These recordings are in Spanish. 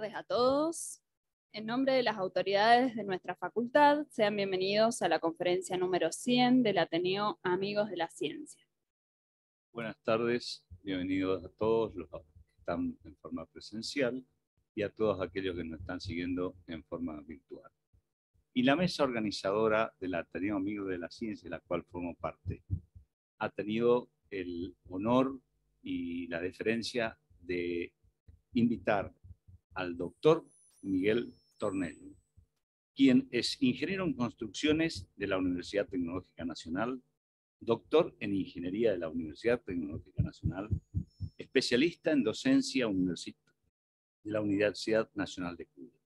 tardes a todos. En nombre de las autoridades de nuestra facultad, sean bienvenidos a la conferencia número 100 del Ateneo Amigos de la Ciencia. Buenas tardes, bienvenidos a todos los que están en forma presencial y a todos aquellos que nos están siguiendo en forma virtual. Y la mesa organizadora del Ateneo Amigos de la Ciencia, de la cual formo parte, ha tenido el honor y la deferencia de invitar al doctor Miguel Tornello, quien es ingeniero en construcciones de la Universidad Tecnológica Nacional, doctor en Ingeniería de la Universidad Tecnológica Nacional, especialista en docencia de la Universidad Nacional de Cuyo,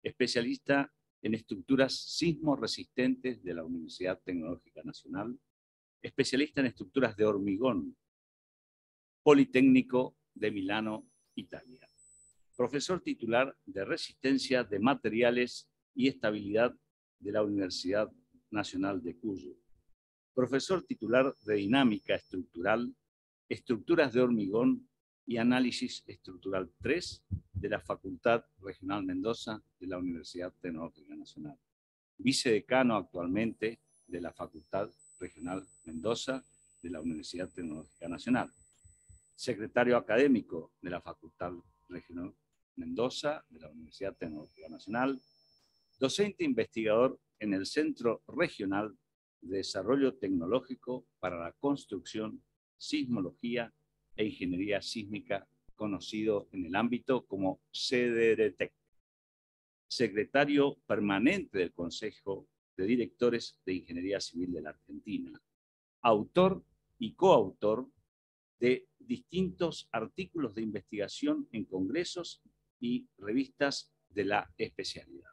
especialista en estructuras sismo resistentes de la Universidad Tecnológica Nacional, especialista en estructuras de hormigón, Politécnico de Milano, Italia, profesor titular de resistencia de materiales y estabilidad de la Universidad Nacional de Cuyo, profesor titular de dinámica estructural, estructuras de hormigón y análisis estructural 3 de la Facultad Regional Mendoza de la Universidad Tecnológica Nacional, vicedecano actualmente de la Facultad Regional Mendoza de la Universidad Tecnológica Nacional, secretario académico de la Facultad Regional Mendoza de la Universidad Tecnológica Nacional, docente investigador en el Centro Regional de Desarrollo Tecnológico para la Construcción, Sismología e Ingeniería Sísmica, conocido en el ámbito como CDRTEC, secretario permanente del Consejo de Directores de Ingeniería Civil de la Argentina, autor y coautor de distintos artículos de investigación en congresos y revistas de la especialidad.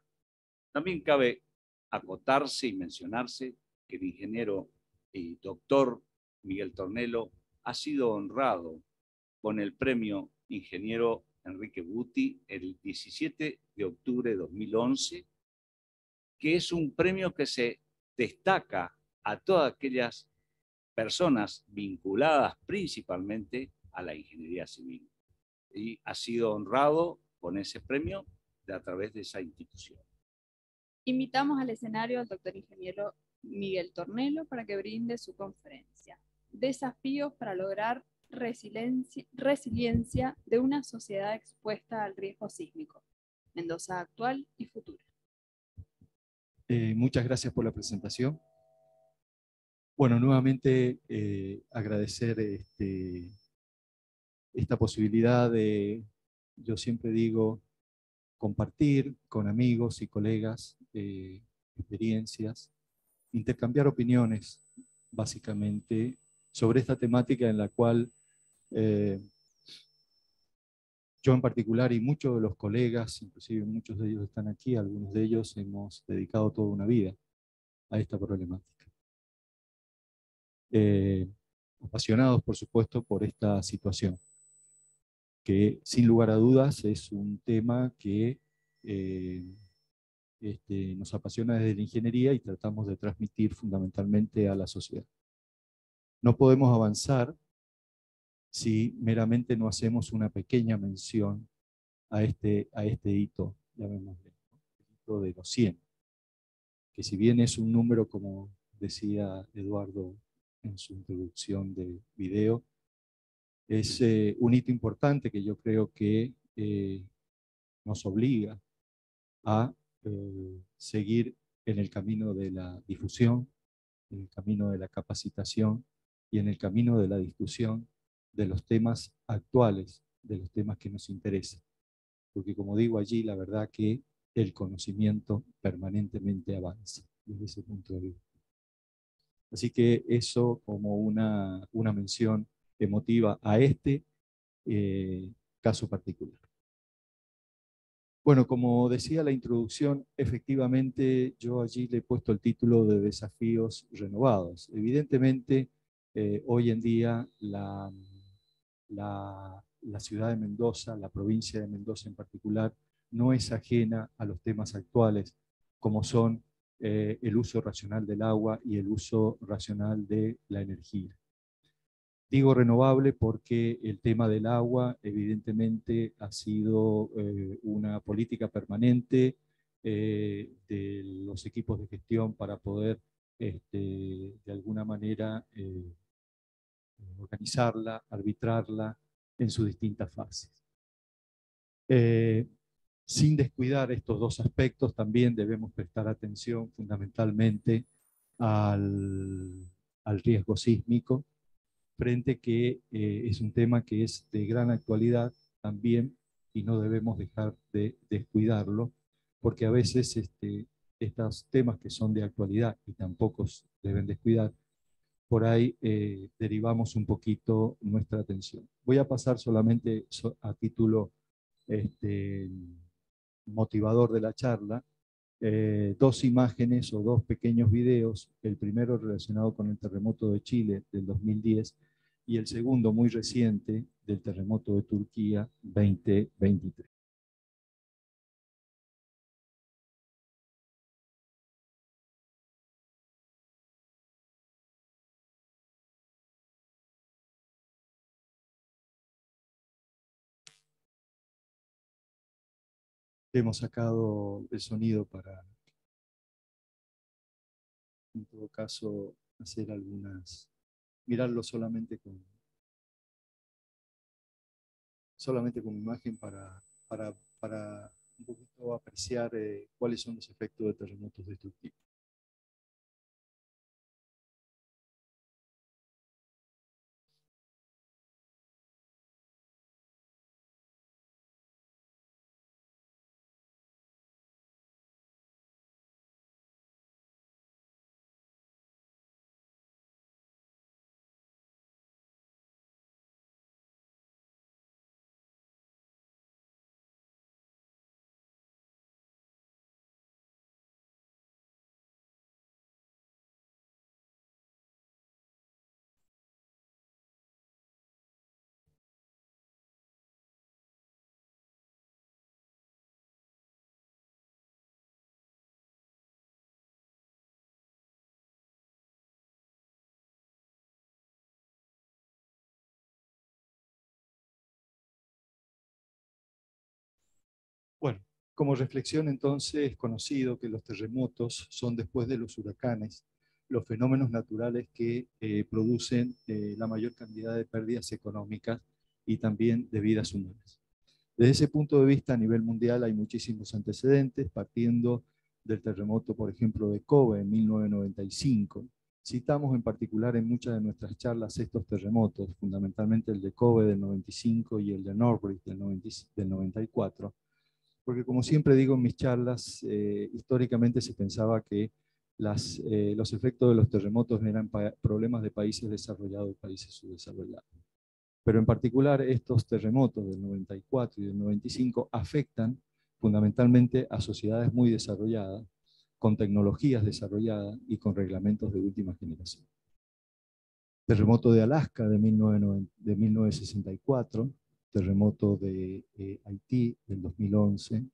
También cabe acotarse y mencionarse que el ingeniero y doctor Miguel Tornello ha sido honrado con el premio Ingeniero Enrique Buti el 17 de octubre de 2011, que es un premio que se destaca a todas aquellas personas vinculadas principalmente a la ingeniería civil. Y ha sido honrado con ese premio a través de esa institución. Invitamos al escenario al doctor ingeniero Miguel Tornello para que brinde su conferencia. Desafíos para lograr resiliencia de una sociedad expuesta al riesgo sísmico. Mendoza actual y futura. Muchas gracias por la presentación. Bueno, nuevamente agradecer esta posibilidad de, yo siempre digo, compartir con amigos y colegas experiencias, intercambiar opiniones, básicamente, sobre esta temática en la cual yo en particular y muchos de los colegas, inclusive muchos de ellos están aquí, algunos de ellos hemos dedicado toda una vida a esta problemática. Apasionados, por supuesto, por esta situación, que sin lugar a dudas es un tema que nos apasiona desde la ingeniería y tratamos de transmitir fundamentalmente a la sociedad. No podemos avanzar si meramente no hacemos una pequeña mención a este hito, llamémosle, el hito de los 100, que si bien es un número, como decía Eduardo en su introducción de video, es un hito importante que yo creo que nos obliga a seguir en el camino de la difusión, en el camino de la capacitación y en el camino de la discusión de los temas actuales, de los temas que nos interesan. Porque como digo allí, la verdad que el conocimiento permanentemente avanza desde ese punto de vista. Así que eso como una mención emotiva a este caso particular. Bueno, como decía la introducción, efectivamente yo allí le he puesto el título de desafíos renovados. Evidentemente, hoy en día la ciudad de Mendoza, la provincia de Mendoza en particular, no es ajena a los temas actuales, como son el uso racional del agua y el uso racional de la energía. Digo renovable porque el tema del agua evidentemente ha sido una política permanente de los equipos de gestión para poder de alguna manera organizarla, arbitrarla en sus distintas fases. Sin descuidar estos dos aspectos, también debemos prestar atención fundamentalmente al riesgo sísmico, frente que es un tema que es de gran actualidad también y no debemos dejar de descuidarlo, porque a veces estos temas que son de actualidad y tampoco deben descuidar, por ahí derivamos un poquito nuestra atención. Voy a pasar solamente a título motivador de la charla, dos imágenes o dos pequeños videos, el primero relacionado con el terremoto de Chile del 2010 y el segundo muy reciente del terremoto de Turquía 2023. Hemos sacado el sonido para, en todo caso, hacer mirarlo solamente con imagen para un poquito apreciar cuáles son los efectos de terremotos destructivos. Bueno, como reflexión entonces es conocido que los terremotos son, después de los huracanes, los fenómenos naturales que producen la mayor cantidad de pérdidas económicas y también de vidas humanas. Desde ese punto de vista, a nivel mundial hay muchísimos antecedentes, partiendo del terremoto, por ejemplo, de Kobe en 1995. Citamos en particular en muchas de nuestras charlas estos terremotos, fundamentalmente el de Kobe del 95 y el de Northridge del 94, porque como siempre digo en mis charlas, históricamente se pensaba que los efectos de los terremotos eran problemas de países desarrollados y países subdesarrollados. Pero en particular estos terremotos del 94 y del 95 afectan fundamentalmente a sociedades muy desarrolladas, con tecnologías desarrolladas y con reglamentos de última generación. Terremoto de Alaska de 1964, terremoto de Haití del 2011,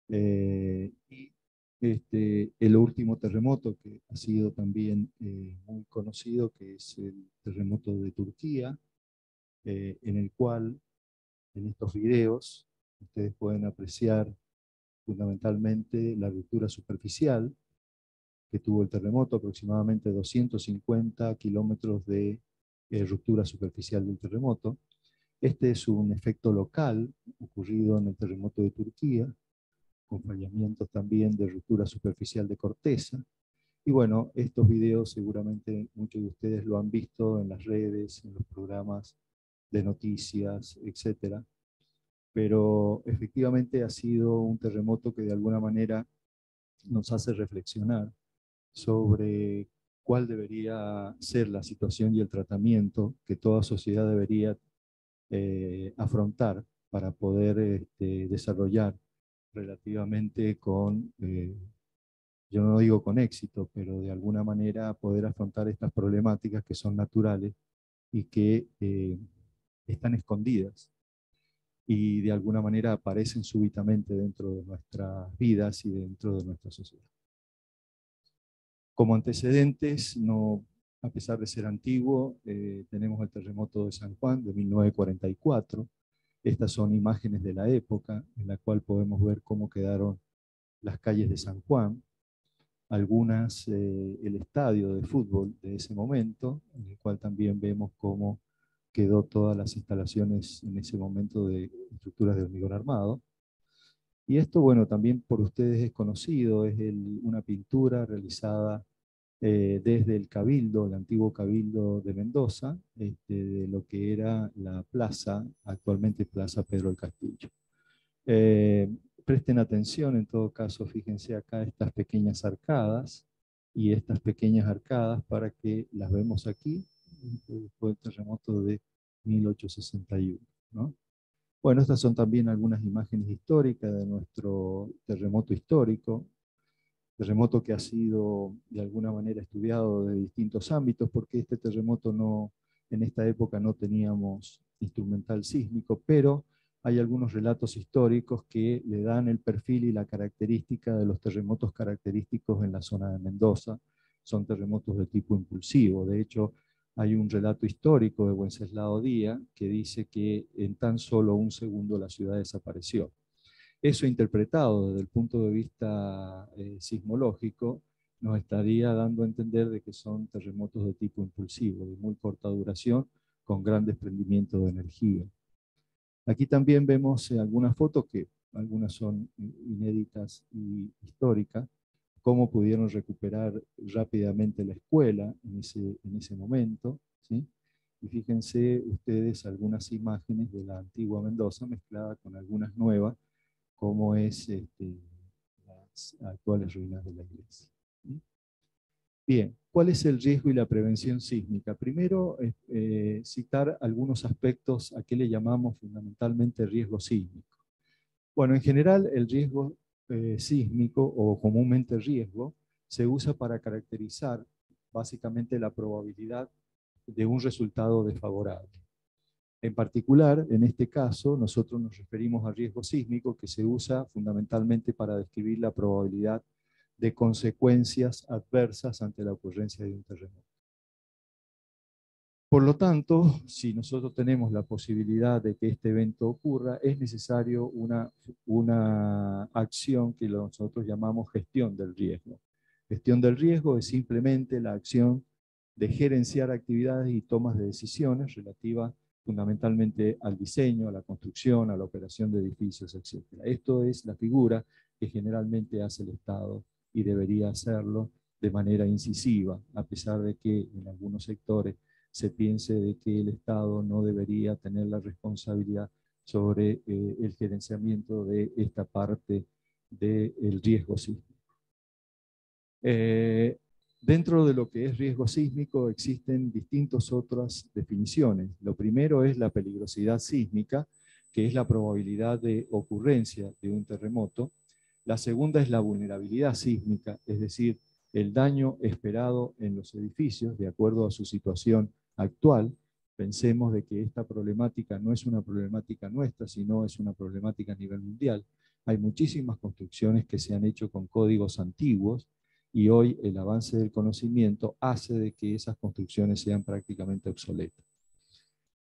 y el último terremoto que ha sido también muy conocido, que es el terremoto de Turquía, en el cual en estos videos ustedes pueden apreciar fundamentalmente la ruptura superficial que tuvo el terremoto, aproximadamente 250 kilómetros de ruptura superficial del terremoto. Este es un efecto local ocurrido en el terremoto de Turquía, con fallamientos también de ruptura superficial de corteza. Y bueno, estos videos seguramente muchos de ustedes lo han visto en las redes, en los programas de noticias, etcétera. Pero efectivamente ha sido un terremoto que de alguna manera nos hace reflexionar sobre cuál debería ser la situación y el tratamiento que toda sociedad debería afrontar para poder desarrollar relativamente yo no digo con éxito, pero de alguna manera poder afrontar estas problemáticas que son naturales y que están escondidas y de alguna manera aparecen súbitamente dentro de nuestras vidas y dentro de nuestra sociedad. Como antecedentes, no a pesar de ser antiguo, tenemos el terremoto de San Juan de 1944. Estas son imágenes de la época en la cual podemos ver cómo quedaron las calles de San Juan, algunas, el estadio de fútbol de ese momento, en el cual también vemos cómo quedó todas las instalaciones en ese momento de estructuras de hormigón armado. Y esto, bueno, también por ustedes es conocido, es una pintura realizada desde el Cabildo, el antiguo Cabildo de Mendoza, de lo que era la plaza, actualmente Plaza Pedro del Castillo. Presten atención, en todo caso, fíjense acá estas pequeñas arcadas, y estas pequeñas arcadas para que las vemos aquí, después del terremoto de 1861, ¿no? Bueno, estas son también algunas imágenes históricas de nuestro terremoto histórico, terremoto que ha sido de alguna manera estudiado de distintos ámbitos, porque este terremoto en esta época no teníamos instrumental sísmico, pero hay algunos relatos históricos que le dan el perfil y la característica de los terremotos característicos en la zona de Mendoza. Son terremotos de tipo impulsivo. De hecho, hay un relato histórico de Wenceslao Díaz que dice que en tan solo un segundo la ciudad desapareció. Eso interpretado desde el punto de vista sismológico nos estaría dando a entender de que son terremotos de tipo impulsivo, de muy corta duración, con gran desprendimiento de energía. Aquí también vemos algunas fotos que algunas son inéditas y históricas, cómo pudieron recuperar rápidamente la escuela en ese momento, ¿sí? Y fíjense ustedes algunas imágenes de la antigua Mendoza mezclada con algunas nuevas, como es las actuales ruinas de la iglesia. ¿Sí? Bien, ¿cuál es el riesgo y la prevención sísmica? Primero, citar algunos aspectos a qué le llamamos fundamentalmente riesgo sísmico. Bueno, en general el riesgo sísmico, o comúnmente riesgo, se usa para caracterizar básicamente la probabilidad de un resultado desfavorable. En particular, en este caso, nosotros nos referimos al riesgo sísmico, que se usa fundamentalmente para describir la probabilidad de consecuencias adversas ante la ocurrencia de un terremoto. Por lo tanto, si nosotros tenemos la posibilidad de que este evento ocurra, es necesario una acción que nosotros llamamos gestión del riesgo. Gestión del riesgo es simplemente la acción de gerenciar actividades y tomas de decisiones relativas fundamentalmente al diseño, a la construcción, a la operación de edificios, etc. Esto es la figura que generalmente hace el Estado y debería hacerlo de manera incisiva, a pesar de que en algunos sectores se piense de que el Estado no debería tener la responsabilidad sobre el gerenciamiento de esta parte del riesgo sísmico. Dentro de lo que es riesgo sísmico existen distintas otras definiciones. Lo primero es la peligrosidad sísmica, que es la probabilidad de ocurrencia de un terremoto. La segunda es la vulnerabilidad sísmica, es decir, el daño esperado en los edificios de acuerdo a su situación actual. Pensemos de que esta problemática no es una problemática nuestra, sino es una problemática a nivel mundial. Hay muchísimas construcciones que se han hecho con códigos antiguos, y hoy el avance del conocimiento hace de que esas construcciones sean prácticamente obsoletas.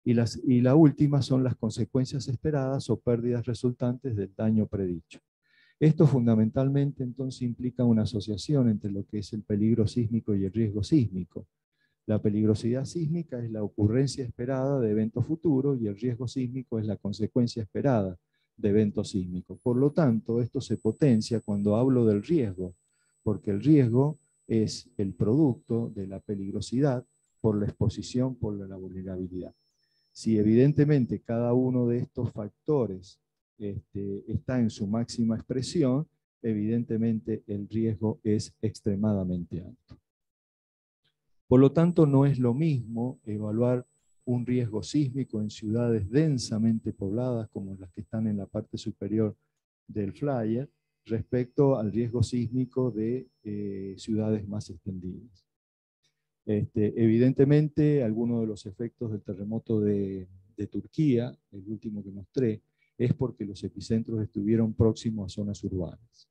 Y la última son las consecuencias esperadas o pérdidas resultantes del daño predicho. Esto fundamentalmente entonces implica una asociación entre lo que es el peligro sísmico y el riesgo sísmico. La peligrosidad sísmica es la ocurrencia esperada de eventos futuros y el riesgo sísmico es la consecuencia esperada de eventos sísmicos. Por lo tanto, esto se potencia cuando hablo del riesgo, porque el riesgo es el producto de la peligrosidad por la exposición, por la vulnerabilidad. Si evidentemente cada uno de estos factores está en su máxima expresión, evidentemente el riesgo es extremadamente alto. Por lo tanto, no es lo mismo evaluar un riesgo sísmico en ciudades densamente pobladas como las que están en la parte superior del flyer, respecto al riesgo sísmico de ciudades más extendidas. Evidentemente, algunos de los efectos del terremoto de Turquía, el último que mostré, es porque los epicentros estuvieron próximos a zonas urbanas.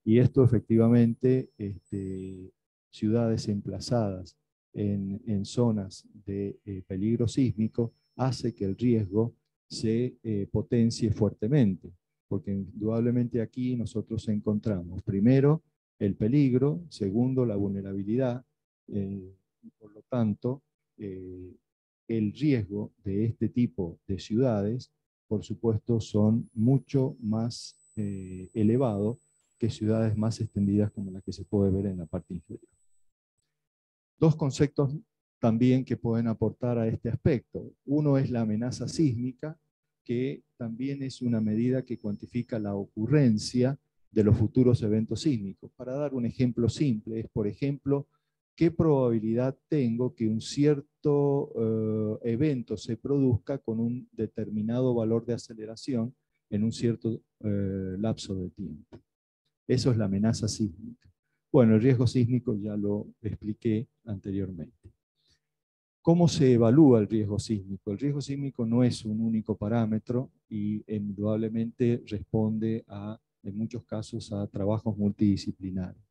Y esto efectivamente, ciudades emplazadas en zonas de peligro sísmico hace que el riesgo se potencie fuertemente, porque indudablemente aquí nosotros encontramos, primero, el peligro, segundo, la vulnerabilidad, y por lo tanto, el riesgo de este tipo de ciudades, por supuesto, son mucho más elevados que ciudades más extendidas como la que se puede ver en la parte inferior. Dos conceptos también que pueden aportar a este aspecto. Uno es la amenaza sísmica, que también es una medida que cuantifica la ocurrencia de los futuros eventos sísmicos. Para dar un ejemplo simple, es por ejemplo, ¿qué probabilidad tengo que un cierto evento se produzca con un determinado valor de aceleración en un cierto lapso de tiempo? Eso es la amenaza sísmica. Bueno, el riesgo sísmico ya lo expliqué anteriormente. ¿Cómo se evalúa el riesgo sísmico? El riesgo sísmico no es un único parámetro y indudablemente responde en muchos casos a trabajos multidisciplinarios.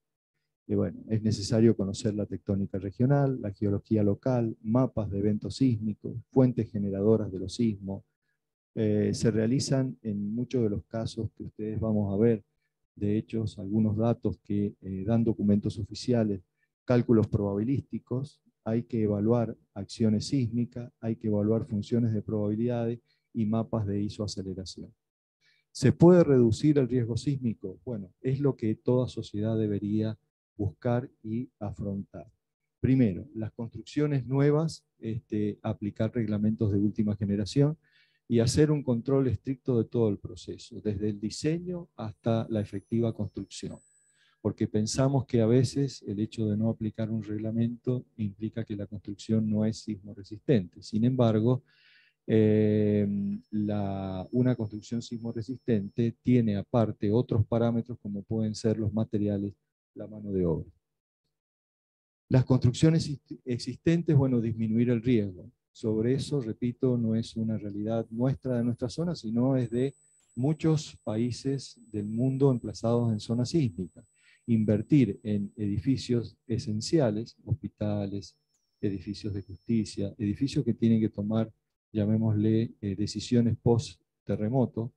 Y bueno, es necesario conocer la tectónica regional, la geología local, mapas de eventos sísmicos, fuentes generadoras de los sismos. Se realizan en muchos de los casos que ustedes vamos a ver, de hecho, algunos datos que dan documentos oficiales, cálculos probabilísticos, hay que evaluar acciones sísmicas, hay que evaluar funciones de probabilidades y mapas de isoaceleración. ¿Se puede reducir el riesgo sísmico? Bueno, es lo que toda sociedad debería buscar y afrontar. Primero, las construcciones nuevas, aplicar reglamentos de última generación y hacer un control estricto de todo el proceso, desde el diseño hasta la efectiva construcción. Porque pensamos que a veces el hecho de no aplicar un reglamento implica que la construcción no es sismo resistente. Sin embargo, una construcción sismo resistente tiene aparte otros parámetros como pueden ser los materiales, la mano de obra. Las construcciones existentes, bueno, disminuir el riesgo. Sobre eso, repito, no es una realidad nuestra de nuestra zona, sino es de muchos países del mundo emplazados en zonas sísmicas. Invertir en edificios esenciales, hospitales, edificios de justicia, edificios que tienen que tomar, llamémosle, decisiones post-terremoto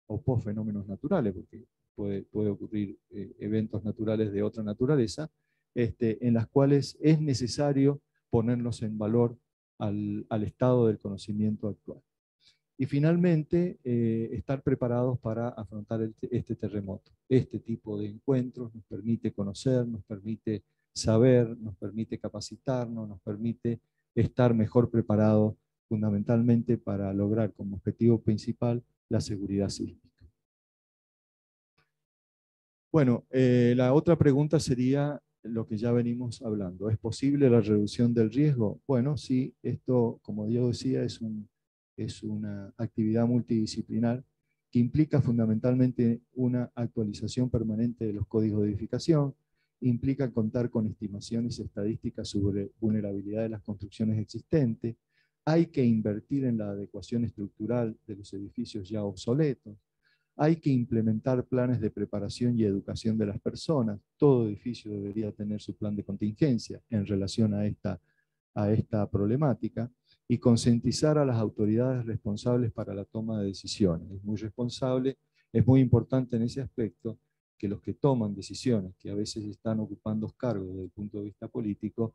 o post-fenómenos naturales, porque puede ocurrir eventos naturales de otra naturaleza, en las cuales es necesario ponernos en valor al estado del conocimiento actual. Y finalmente, estar preparados para afrontar este terremoto. Este tipo de encuentros nos permite conocer, nos permite saber, nos permite capacitarnos, nos permite estar mejor preparados fundamentalmente para lograr como objetivo principal la seguridad sísmica. Bueno, la otra pregunta sería lo que ya venimos hablando. ¿Es posible la reducción del riesgo? Bueno, sí, esto, como yo decía, es una actividad multidisciplinar que implica fundamentalmente una actualización permanente de los códigos de edificación, implica contar con estimaciones estadísticas sobre vulnerabilidad de las construcciones existentes, hay que invertir en la adecuación estructural de los edificios ya obsoletos, hay que implementar planes de preparación y educación de las personas. Todo edificio debería tener su plan de contingencia en relación a esta problemática y concientizar a las autoridades responsables para la toma de decisiones. Es muy responsable, es muy importante en ese aspecto que los que toman decisiones, que a veces están ocupando cargos desde el punto de vista político,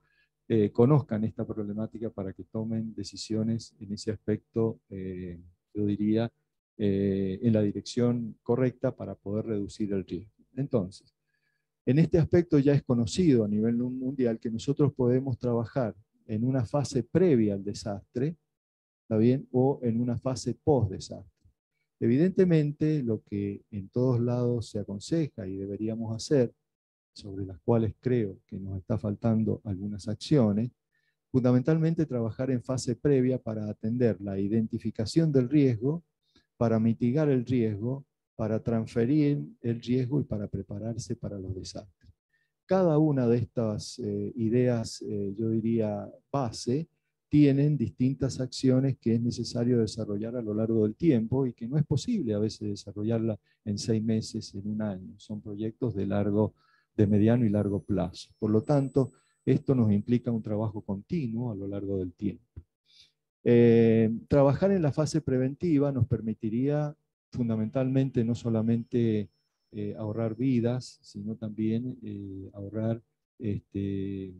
conozcan esta problemática para que tomen decisiones en ese aspecto, yo diría, en la dirección correcta para poder reducir el riesgo. Entonces, en este aspecto ya es conocido a nivel mundial que nosotros podemos trabajar en una fase previa al desastre, ¿está bien? O en una fase post-desastre. Evidentemente, lo que en todos lados se aconseja y deberíamos hacer, sobre las cuales creo que nos está faltando algunas acciones, fundamentalmente trabajar en fase previa para atender la identificación del riesgo, para mitigar el riesgo, para transferir el riesgo y para prepararse para los desastres. Cada una de estas ideas, yo diría, base, tienen distintas acciones que es necesario desarrollar a lo largo del tiempo y que no es posible a veces desarrollarla en 6 meses, en un año. Son proyectos de mediano y largo plazo. Por lo tanto, Esto nos implica un trabajo continuo a lo largo del tiempo. Trabajar en la fase preventiva nos permitiría fundamentalmente no solamente ahorrar vidas, sino también ahorrar desde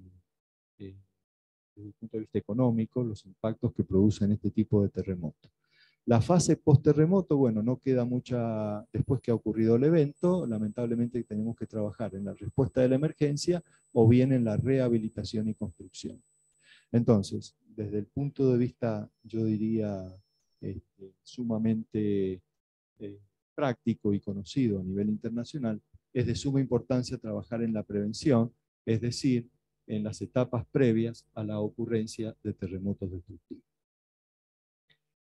el punto de vista económico los impactos que producen este tipo de terremotos. La fase post-terremoto, bueno, no queda mucha, después que ha ocurrido el evento, lamentablemente tenemos que trabajar en la respuesta de la emergencia o bien en la rehabilitación y construcción. Entonces, desde el punto de vista, yo diría, sumamente práctico y conocido a nivel internacional, es de suma importancia trabajar en la prevención, es decir, en las etapas previas a la ocurrencia de terremotos destructivos.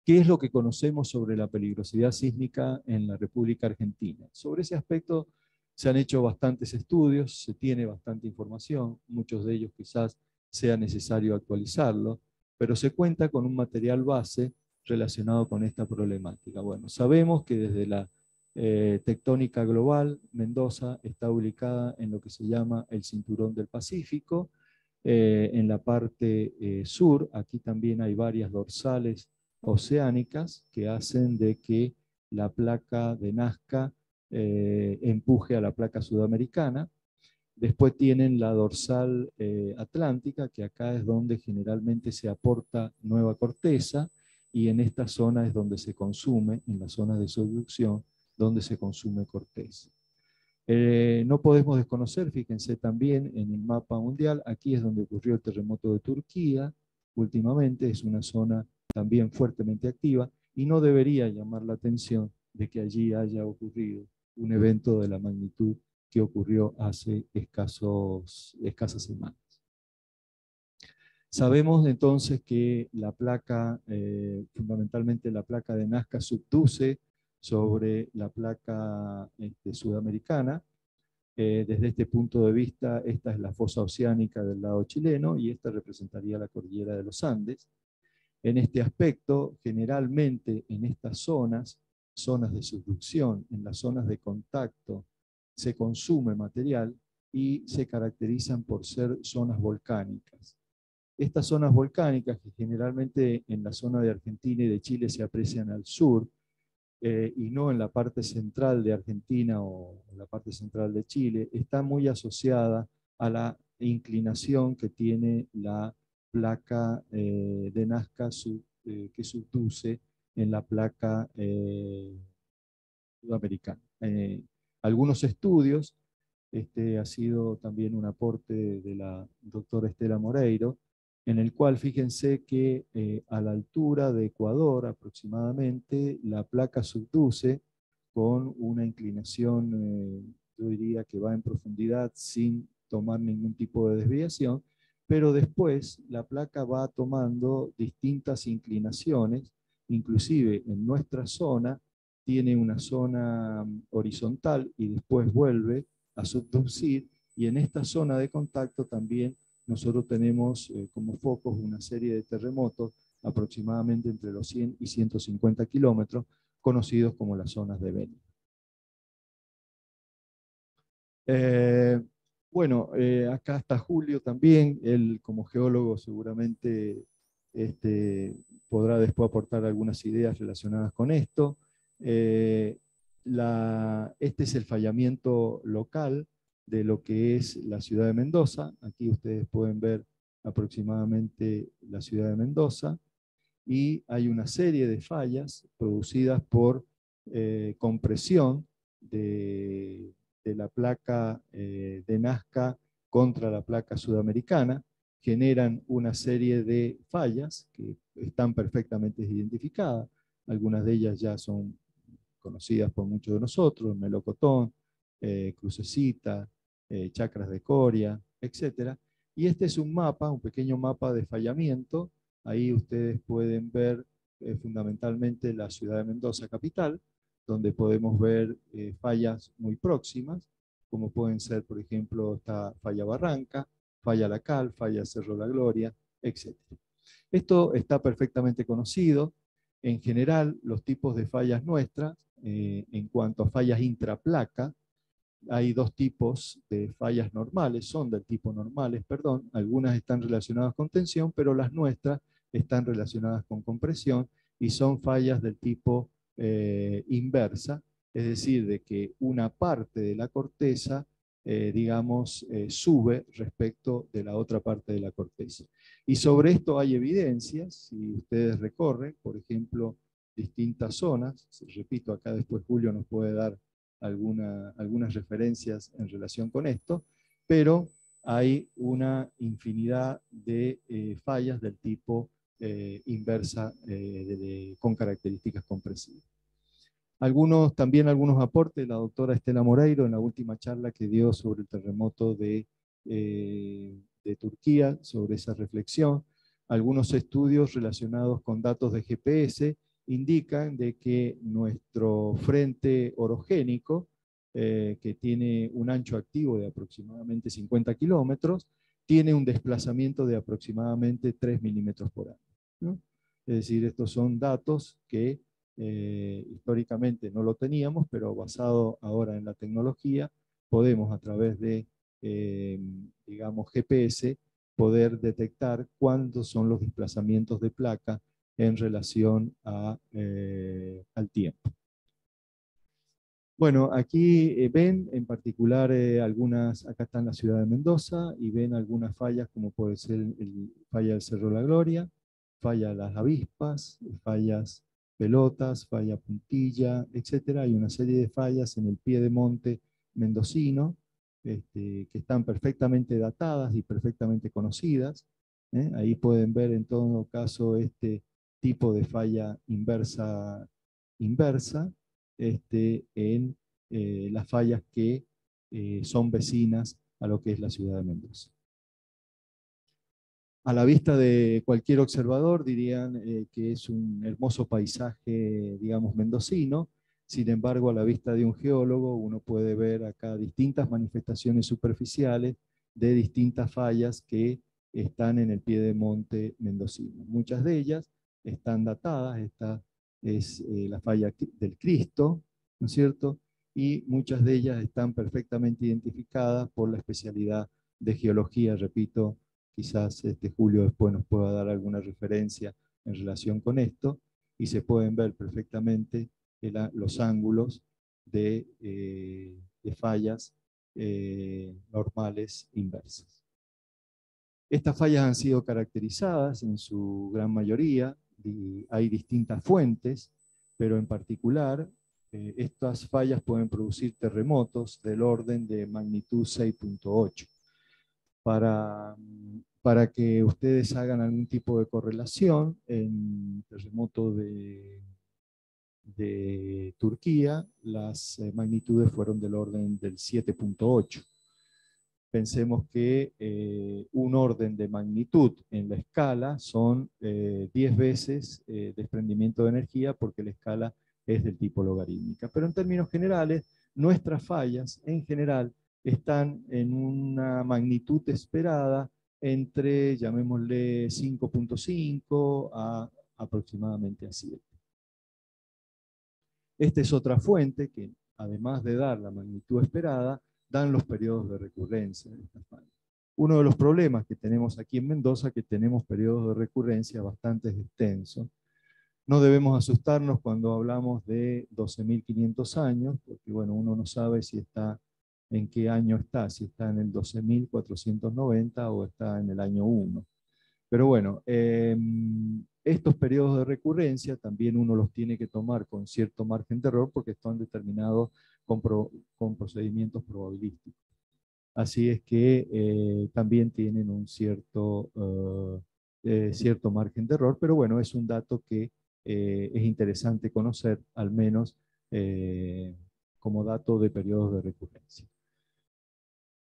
¿Qué es lo que conocemos sobre la peligrosidad sísmica en la República Argentina? Sobre ese aspecto se han hecho bastantes estudios, se tiene bastante información, muchos de ellos quizás sea necesario actualizarlo, pero se cuenta con un material base relacionado con esta problemática. Bueno, sabemos que desde la tectónica global, Mendoza está ubicada en lo que se llama el Cinturón del Pacífico. En la parte sur, aquí también hay varias dorsales oceánicas que hacen de que la placa de Nazca empuje a la placa sudamericana. Después tienen la dorsal atlántica, que acá es donde generalmente se aporta nueva corteza, y en esta zona es donde se consume, en las zonas de subducción, donde se consume corteza. No podemos desconocer, fíjense también en el mapa mundial, aquí es donde ocurrió el terremoto de Turquía, últimamente es una zona también fuertemente activa, y no debería llamar la atención de que allí haya ocurrido un evento de la magnitud que ocurrió hace escasas semanas. Sabemos entonces que la placa, fundamentalmente la placa de Nazca, subduce sobre la placa sudamericana. Desde este punto de vista, esta es la fosa oceánica del lado chileno y esta representaría la cordillera de los Andes. En este aspecto, generalmente en estas zonas de subducción, en las zonas de contacto, se consume material y se caracterizan por ser zonas volcánicas. Estas zonas volcánicas, que generalmente en la zona de Argentina y de Chile se aprecian al sur, y no en la parte central de Argentina o en la parte central de Chile, está muy asociada a la inclinación que tiene la placa de Nazca que subduce en la placa sudamericana. Algunos estudios, este ha sido también un aporte de la doctora Estela Moreiro, en el cual fíjense que a la altura de Ecuador aproximadamente la placa subduce con una inclinación, yo diría que va en profundidad sin tomar ningún tipo de desviación, pero después la placa va tomando distintas inclinaciones, inclusive en nuestra zona tiene una zona horizontal y después vuelve a subducir, y en esta zona de contacto también nosotros tenemos como focos una serie de terremotos aproximadamente entre los 100 y 150 kilómetros, conocidos como las zonas de Beni. Bueno, acá está Julio también, él como geólogo seguramente podrá después aportar algunas ideas relacionadas con esto. Este es el fallamiento local de lo que es la ciudad de Mendoza. Aquí ustedes pueden ver aproximadamente la ciudad de Mendoza, y hay una serie de fallas producidas por compresión de la placa de Nazca contra la placa sudamericana, generan una serie de fallas que están perfectamente identificadas. Algunas de ellas ya son conocidas por muchos de nosotros: Melocotón, Crucecita, Chacras de Coria, etc. Y este es un mapa, un pequeño mapa de fallamiento. Ahí ustedes pueden ver fundamentalmente la ciudad de Mendoza capital, donde podemos ver fallas muy próximas, como pueden ser, por ejemplo, esta falla Barranca, falla La Cal, falla Cerro La Gloria, etc. Esto está perfectamente conocido. En general, los tipos de fallas nuestras, en cuanto a fallas intraplaca, hay dos tipos de fallas normales, son del tipo normales, perdón. Algunas están relacionadas con tensión, pero las nuestras están relacionadas con compresión y son fallas del tipo inversa, es decir, de que una parte de la corteza, digamos, sube respecto de la otra parte de la corteza. Y sobre esto hay evidencias, si ustedes recorren, por ejemplo, distintas zonas. Repito, acá después Julio nos puede dar algunas referencias en relación con esto, pero hay una infinidad de fallas del tipo inversa con características compresivas. También algunos aportes de la doctora Estela Moreiro en la última charla que dio sobre el terremoto de Turquía, sobre esa reflexión. Algunos estudios relacionados con datos de GPS indican de que nuestro frente orogénico, que tiene un ancho activo de aproximadamente 50 kilómetros, tiene un desplazamiento de aproximadamente 3 milímetros por año, ¿no? Es decir, estos son datos que históricamente no lo teníamos, pero basado ahora en la tecnología, podemos a través de, digamos, GPS, poder detectar cuántos son los desplazamientos de placa en relación al tiempo. Bueno, aquí ven en particular acá está en la ciudad de Mendoza, y ven algunas fallas como puede ser falla del Cerro La Gloria, falla Las Avispas, fallas Pelotas, falla Puntilla, etc. Hay una serie de fallas en el pie de monte mendocino, que están perfectamente datadas y perfectamente conocidas. Ahí pueden ver en todo caso este tipo de falla inversa, en las fallas que son vecinas a lo que es la ciudad de Mendoza. A la vista de cualquier observador dirían que es un hermoso paisaje, digamos, mendocino. Sin embargo, a la vista de un geólogo uno puede ver acá distintas manifestaciones superficiales de distintas fallas que están en el pie de monte mendocino. Muchas de ellas están datadas. Esta es la falla del Cristo, ¿no es cierto? Y muchas de ellas están perfectamente identificadas por la especialidad de geología, repito. Quizás Julio después nos pueda dar alguna referencia en relación con esto, y se pueden ver perfectamente los ángulos de fallas normales inversas. Estas fallas han sido caracterizadas en su gran mayoría, y hay distintas fuentes, pero en particular estas fallas pueden producir terremotos del orden de magnitud 6.8. Para que ustedes hagan algún tipo de correlación, en el terremoto de Turquía, las magnitudes fueron del orden del 7.8. Pensemos que un orden de magnitud en la escala son 10 veces desprendimiento de energía, porque la escala es del tipo logarítmica. Pero en términos generales, nuestras fallas en general están en una magnitud esperada entre, llamémosle, 5.5 a aproximadamente a 7. Esta es otra fuente que, además de dar la magnitud esperada, dan los periodos de recurrencia de estas fallas. Uno de los problemas que tenemos aquí en Mendoza es que tenemos periodos de recurrencia bastante extensos. No debemos asustarnos cuando hablamos de 12.500 años, porque bueno, uno no sabe si está en qué año está, si está en el 12.490 o está en el año 1. Pero bueno, estos periodos de recurrencia también uno los tiene que tomar con cierto margen de error, porque están determinados con procedimientos probabilísticos. Así es que también tienen un cierto margen de error, pero bueno, es un dato que es interesante conocer, al menos como dato de periodos de recurrencia.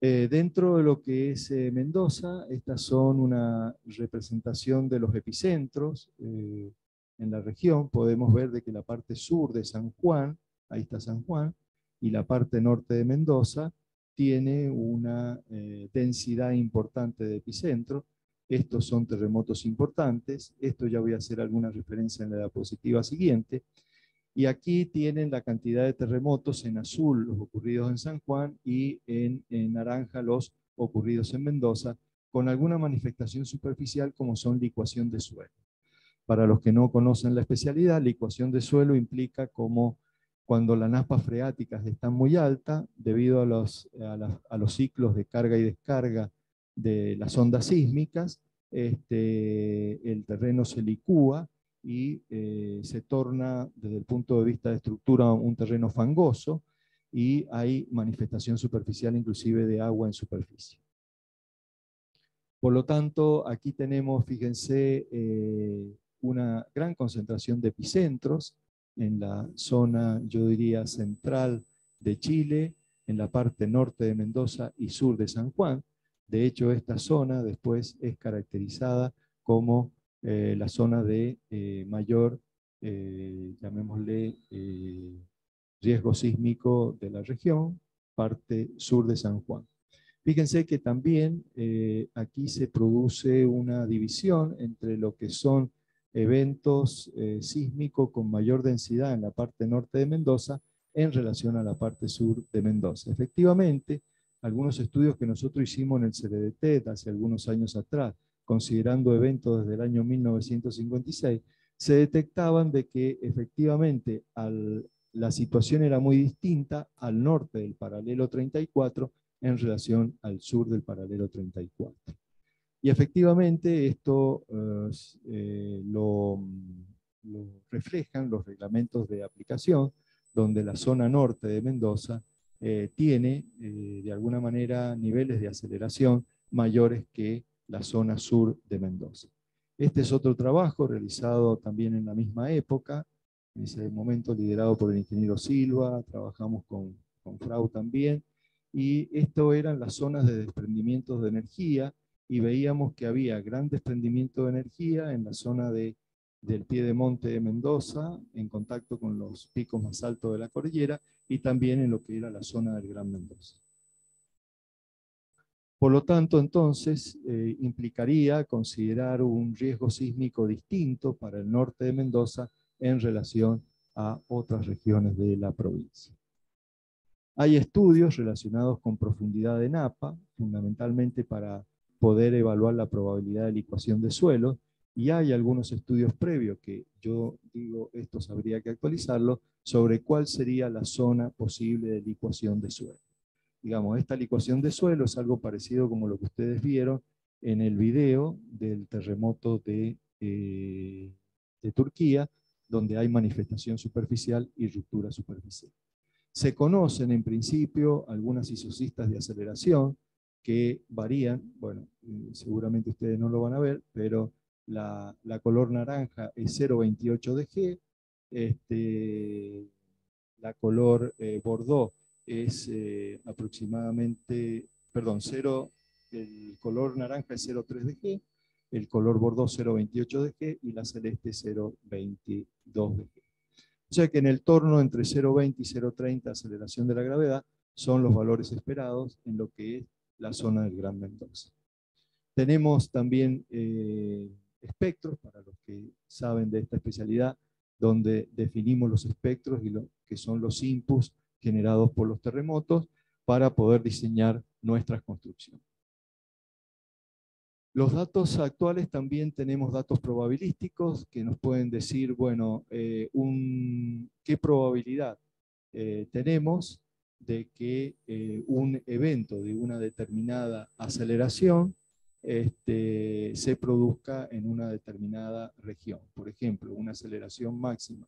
Dentro de lo que es Mendoza, estas son una representación de los epicentros en la región. Podemos ver de que la parte sur de San Juan, ahí está San Juan, y la parte norte de Mendoza tiene una densidad importante de epicentro. Estos son terremotos importantes. Esto ya voy a hacer alguna referencia en la diapositiva siguiente. Y aquí tienen la cantidad de terremotos en azul, los ocurridos en San Juan, y en naranja los ocurridos en Mendoza, con alguna manifestación superficial como son licuación de suelo. Para los que no conocen la especialidad, licuación de suelo implica como cuando las napas freáticas están muy altas, debido a los ciclos de carga y descarga de las ondas sísmicas, el terreno se licúa y se torna, desde el punto de vista de estructura, un terreno fangoso, y hay manifestación superficial inclusive de agua en superficie. Por lo tanto, aquí tenemos, fíjense, una gran concentración de epicentros en la zona, yo diría, central de Chile, en la parte norte de Mendoza y sur de San Juan. De hecho, esta zona después es caracterizada como la zona de mayor, llamémosle, riesgo sísmico de la región, parte sur de San Juan. Fíjense que también aquí se produce una división entre lo que son eventos sísmicos con mayor densidad en la parte norte de Mendoza en relación a la parte sur de Mendoza. Efectivamente, algunos estudios que nosotros hicimos en el CRDT hace algunos años atrás, considerando eventos desde el año 1956, se detectaban de que efectivamente la situación era muy distinta al norte del paralelo 34 en relación al sur del paralelo 34. Y efectivamente esto lo reflejan los reglamentos de aplicación, donde la zona norte de Mendoza tiene de alguna manera niveles de aceleración mayores que la zona sur de Mendoza. Este es otro trabajo realizado también en la misma época, en ese momento liderado por el ingeniero Silva, trabajamos con Frau también, y esto eran las zonas de desprendimientos de energía, y veíamos que había gran desprendimiento de energía en la zona del piedemonte de Mendoza, en contacto con los picos más altos de la cordillera, y también en lo que era la zona del Gran Mendoza. Por lo tanto, entonces, implicaría considerar un riesgo sísmico distinto para el norte de Mendoza en relación a otras regiones de la provincia. Hay estudios relacionados con profundidad de napa, fundamentalmente para poder evaluar la probabilidad de licuación de suelo, y hay algunos estudios previos que yo digo, estos habría que actualizarlo, sobre cuál sería la zona posible de licuación de suelo. Digamos, esta licuación de suelo es algo parecido como lo que ustedes vieron en el video del terremoto de Turquía, donde hay manifestación superficial y ruptura superficial. Se conocen en principio algunas isocistas de aceleración que varían, bueno, seguramente ustedes no lo van a ver, pero la color naranja es 0,28 de G, la color Bordeaux es aproximadamente, perdón, el color naranja es 0,3 de G, el color Bordeaux 0,28 de G y la celeste 0,22 de G. O sea que en el torno entre 0,20 y 0,30 aceleración de la gravedad son los valores esperados en lo que es la zona del Gran Mendoza. Tenemos también espectros, para los que saben de esta especialidad, donde definimos los espectros y lo que son los inputs generados por los terremotos para poder diseñar nuestras construcciones. Los datos actuales también tenemos datos probabilísticos que nos pueden decir, bueno, qué probabilidad tenemos de que un evento de una determinada aceleración se produzca en una determinada región. Por ejemplo, una aceleración máxima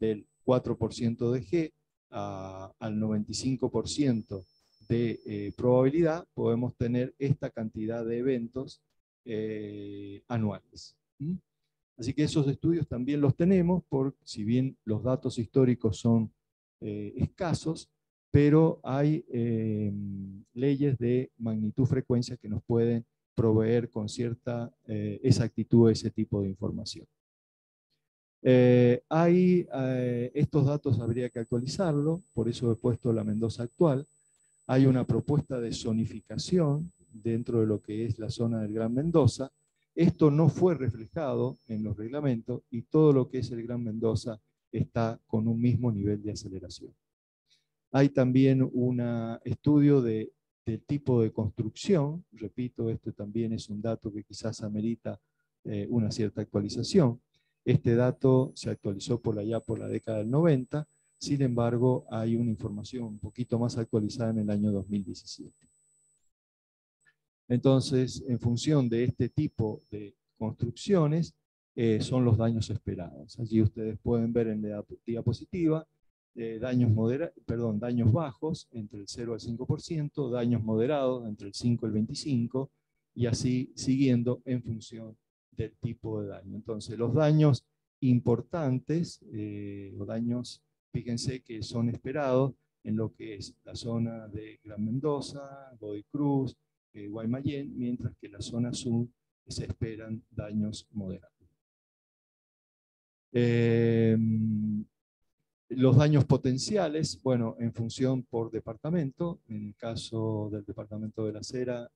del 4% de G al 95% de probabilidad, podemos tener esta cantidad de eventos anuales. Así que esos estudios también los tenemos, si bien los datos históricos son escasos, pero hay leyes de magnitud-frecuencia que nos pueden proveer con cierta exactitud ese tipo de información. Estos datos habría que actualizarlo, por eso he puesto la Mendoza actual. Hay una propuesta de zonificación dentro de lo que es la zona del Gran Mendoza. Esto no fue reflejado en los reglamentos y todo lo que es el Gran Mendoza está con un mismo nivel de aceleración. Hay también un estudio del tipo de construcción. Repito, esto también es un dato que quizás amerita una cierta actualización. Este dato se actualizó por allá por la década del 90, sin embargo, hay una información un poquito más actualizada en el año 2017. Entonces, en función de este tipo de construcciones, son los daños esperados. Allí ustedes pueden ver en la diapositiva daños bajos entre el 0 al 5%, daños moderados entre el 5 y el 25%, y así siguiendo en función del tipo de daño. Entonces, los daños importantes, o daños, fíjense que son esperados en lo que es la zona de Gran Mendoza, Godoy Cruz, Guaymallén, mientras que en la zona sur se esperan daños moderados. Los daños potenciales, bueno, en función por departamento, en el caso del departamento de La Cera,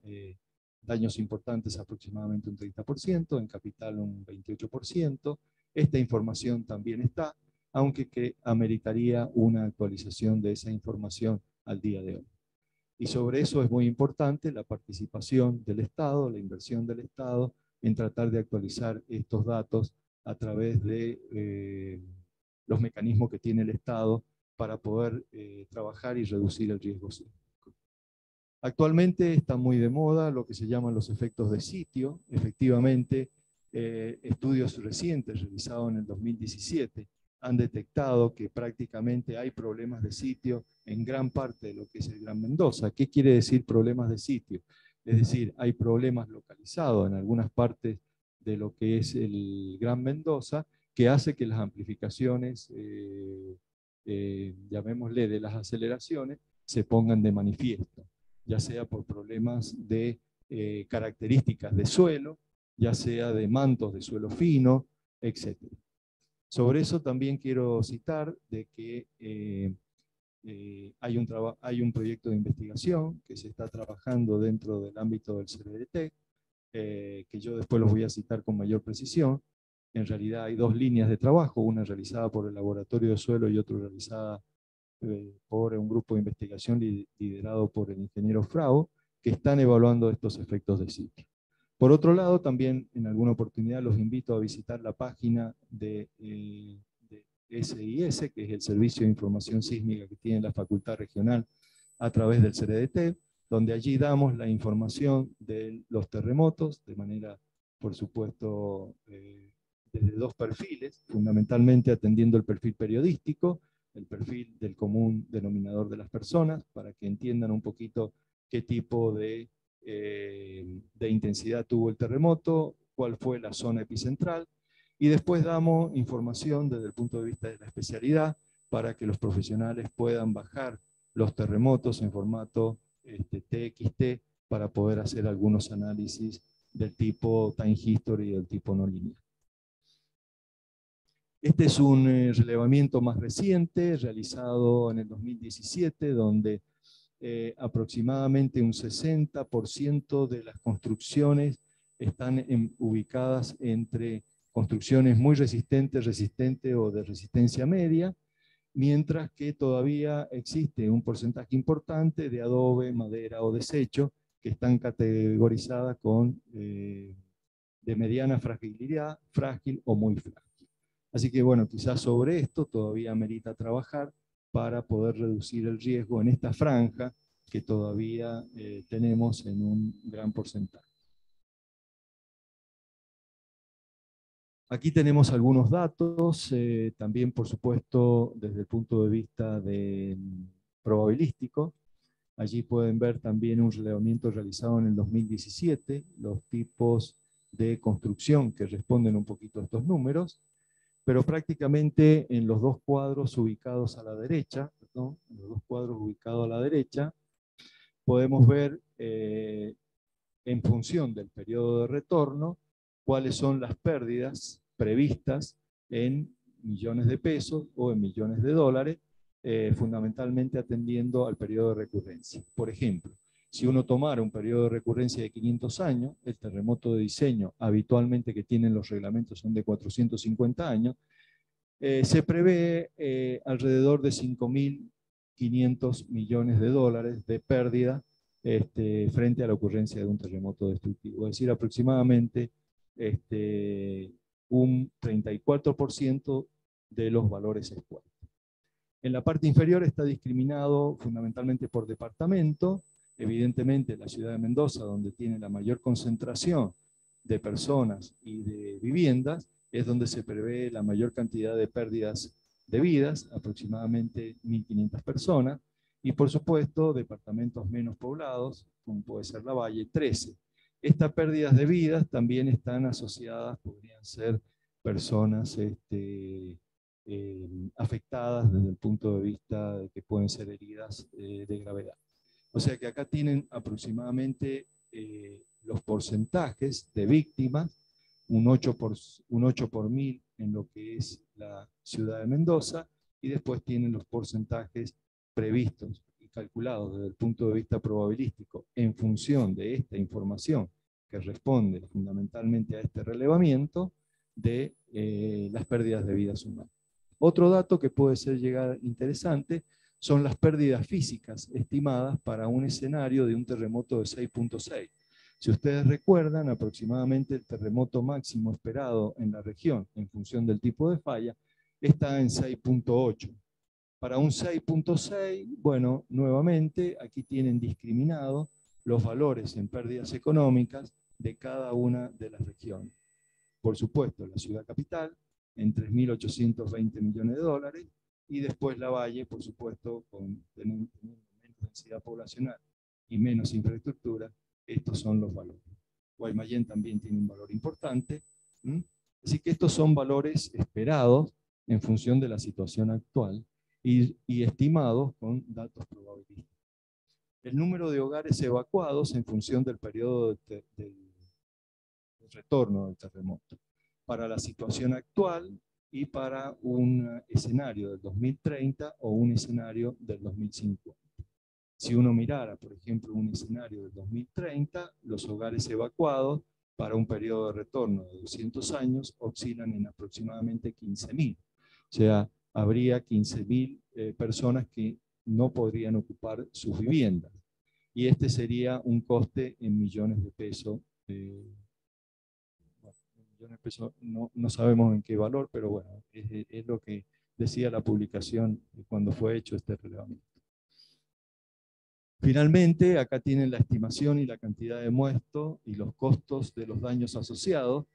daños importantes aproximadamente un 30%, en Capital un 28%. Esta información también está, aunque que ameritaría una actualización de esa información al día de hoy. Y sobre eso es muy importante la participación del Estado, la inversión del Estado en tratar de actualizar estos datos a través de los mecanismos que tiene el Estado para poder trabajar y reducir el riesgo sísmico. Actualmente está muy de moda lo que se llaman los efectos de sitio. Efectivamente, estudios recientes realizados en el 2017 han detectado que prácticamente hay problemas de sitio en gran parte de lo que es el Gran Mendoza. ¿Qué quiere decir problemas de sitio? Es decir, hay problemas localizados en algunas partes de lo que es el Gran Mendoza, que hace que las amplificaciones, llamémosle de las aceleraciones, se pongan de manifiesto, ya sea por problemas de características de suelo, ya sea de mantos de suelo fino, etc. Sobre eso también quiero citar de que hay un proyecto de investigación que se está trabajando dentro del ámbito del CRDT, que yo después los voy a citar con mayor precisión. En realidad hay dos líneas de trabajo, una realizada por el Laboratorio de Suelo y otra realizada por un grupo de investigación liderado por el ingeniero Frau, que están evaluando estos efectos de sitio. Por otro lado, también en alguna oportunidad los invito a visitar la página de SIS, que es el Servicio de Información Sísmica que tiene la Facultad Regional a través del CRDT, donde allí damos la información de los terremotos, de manera, por supuesto, desde dos perfiles, fundamentalmente atendiendo el perfil periodístico, el perfil del común denominador de las personas, para que entiendan un poquito qué tipo de intensidad tuvo el terremoto, cuál fue la zona epicentral, y después damos información desde el punto de vista de la especialidad para que los profesionales puedan bajar los terremotos en formato TXT para poder hacer algunos análisis del tipo Time History y del tipo no lineal. Este es un relevamiento más reciente, realizado en el 2017, donde aproximadamente un 60% de las construcciones están ubicadas entre construcciones muy resistentes o de resistencia media, mientras que todavía existe un porcentaje importante de adobe, madera o desecho que están categorizadas con de mediana fragilidad, frágil o muy frágil. Así que bueno, quizás sobre esto todavía amerita trabajar para poder reducir el riesgo en esta franja que todavía tenemos en un gran porcentaje. Aquí tenemos algunos datos, también por supuesto desde el punto de vista probabilístico. Allí pueden ver también un relevamiento realizado en el 2017, los tipos de construcción que responden un poquito a estos números, pero prácticamente en los dos cuadros ubicados a la derecha, ¿no? En los dos cuadros ubicados a la derecha, podemos ver en función del periodo de retorno cuáles son las pérdidas previstas en millones de pesos o en millones de dólares, fundamentalmente atendiendo al periodo de recurrencia. Por ejemplo, si uno tomara un periodo de recurrencia de 500 años, el terremoto de diseño habitualmente que tienen los reglamentos son de 450 años, Se prevé alrededor de 5.500 millones de dólares de pérdida frente a la ocurrencia de un terremoto destructivo. Es decir, aproximadamente un 34% de los valores expuestos. En la parte inferior está discriminado fundamentalmente por departamento. Evidentemente, la ciudad de Mendoza, donde tiene la mayor concentración de personas y de viviendas, es donde se prevé la mayor cantidad de pérdidas de vidas, aproximadamente 1.500 personas, y por supuesto, departamentos menos poblados, como puede ser La Valle, 13. Estas pérdidas de vidas también están asociadas, podrían ser personas afectadas desde el punto de vista de que pueden ser heridas de gravedad. O sea que acá tienen aproximadamente los porcentajes de víctimas, un 8 por mil en lo que es la ciudad de Mendoza, y después tienen los porcentajes previstos y calculados desde el punto de vista probabilístico en función de esta información que responde fundamentalmente a este relevamiento de las pérdidas de vidas humanas. Otro dato que puede ser llegar interesante son las pérdidas físicas estimadas para un escenario de un terremoto de 6.6. Si ustedes recuerdan, aproximadamente el terremoto máximo esperado en la región, en función del tipo de falla, está en 6.8. Para un 6.6, bueno, nuevamente aquí tienen discriminados los valores en pérdidas económicas de cada una de las regiones. Por supuesto, la ciudad capital, en 3.820 millones de dólares, y después La Valle, por supuesto, con teniendo menos densidad poblacional y menos infraestructura. Estos son los valores. Guaymallén también tiene un valor importante. Así que estos son valores esperados en función de la situación actual y estimados con datos probabilísticos. El número de hogares evacuados en función del periodo del retorno del terremoto. Para la situación actual y para un escenario del 2030 o un escenario del 2050. Si uno mirara, por ejemplo, un escenario del 2030, los hogares evacuados para un periodo de retorno de 200 años oscilan en aproximadamente 15.000. O sea, habría 15.000 personas que no podrían ocupar sus viviendas. Y este sería un coste en millones de pesos. Millones de pesos no sabemos en qué valor, pero bueno, es lo que decía la publicación cuando fue hecho este relevamiento. Finalmente, acá tienen la estimación y la cantidad de muertos y los costos de los daños asociados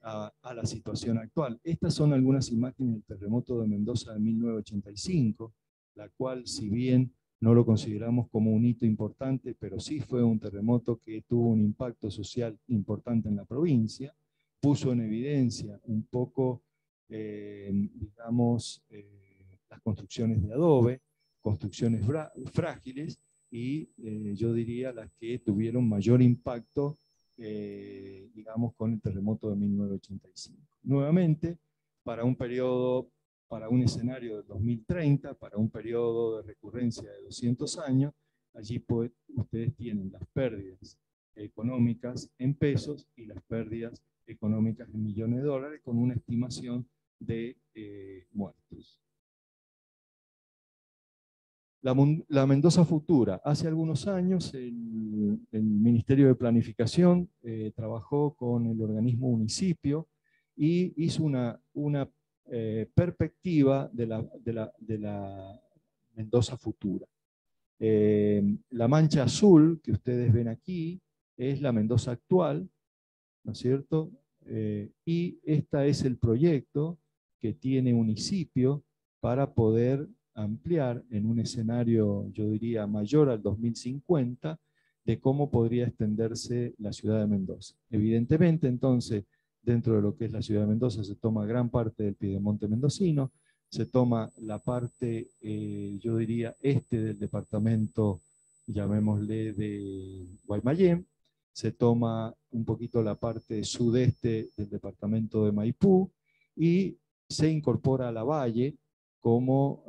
a la situación actual. Estas son algunas imágenes del terremoto de Mendoza de 1985, la cual, si bien no lo consideramos como un hito importante, pero sí fue un terremoto que tuvo un impacto social importante en la provincia, puso en evidencia un poco, digamos, las construcciones de adobe, construcciones frágiles, y yo diría las que tuvieron mayor impacto, digamos, con el terremoto de 1985. Nuevamente, para un periodo, para un escenario del 2030, para un periodo de recurrencia de 200 años, allí pues, ustedes tienen las pérdidas económicas en pesos y las pérdidas económicas en millones de dólares, con una estimación de muertos. La Mendoza Futura. Hace algunos años el Ministerio de Planificación trabajó con el organismo Municipio y hizo una perspectiva de la Mendoza Futura. La mancha azul que ustedes ven aquí es la Mendoza actual, ¿no es cierto? Y este es el proyecto que tiene Municipio para poder ampliar en un escenario, yo diría, mayor al 2050, de cómo podría extenderse la ciudad de Mendoza. Evidentemente, entonces, dentro de lo que es la ciudad de Mendoza, se toma gran parte del piedemonte mendocino, se toma la parte, yo diría, del departamento, llamémosle, de Guaymallén, se toma un poquito la parte sudeste del departamento de Maipú y se incorpora a La Valle como,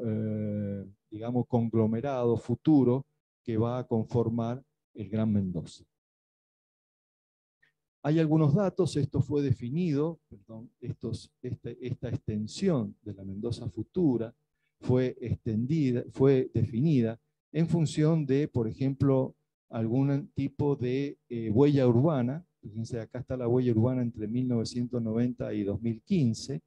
digamos, conglomerado futuro que va a conformar el Gran Mendoza. Hay algunos datos, esto fue definido, perdón, esta extensión de la Mendoza Futura fue definida en función de, por ejemplo, algún tipo de huella urbana. Fíjense, acá está la huella urbana entre 1990 y 2015.